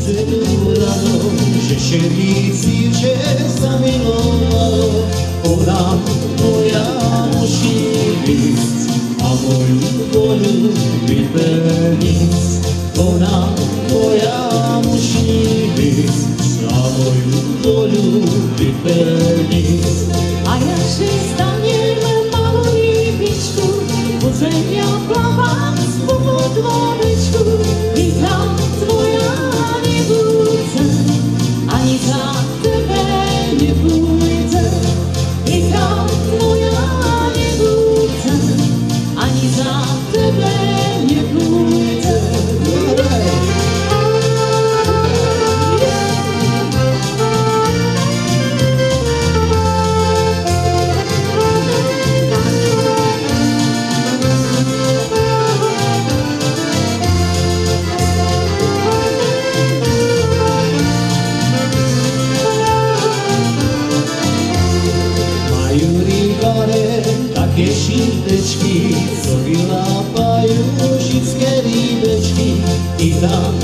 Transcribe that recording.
Že się widzi, że zamilowało. Ona moja musi być, a moją wolę wypełnić. Ona moja musi być, a moją wolę wypełnić. A jak się staniemy małą lipiczku, budzenia pławam z podwodyczku i tam twoja nie budzę, ani za tebe nie pójdę. I tam twoja nie budzę, ani za tebe nie pójdę. Takie siteczki, co wyłapają wszystkie rybeczki i tam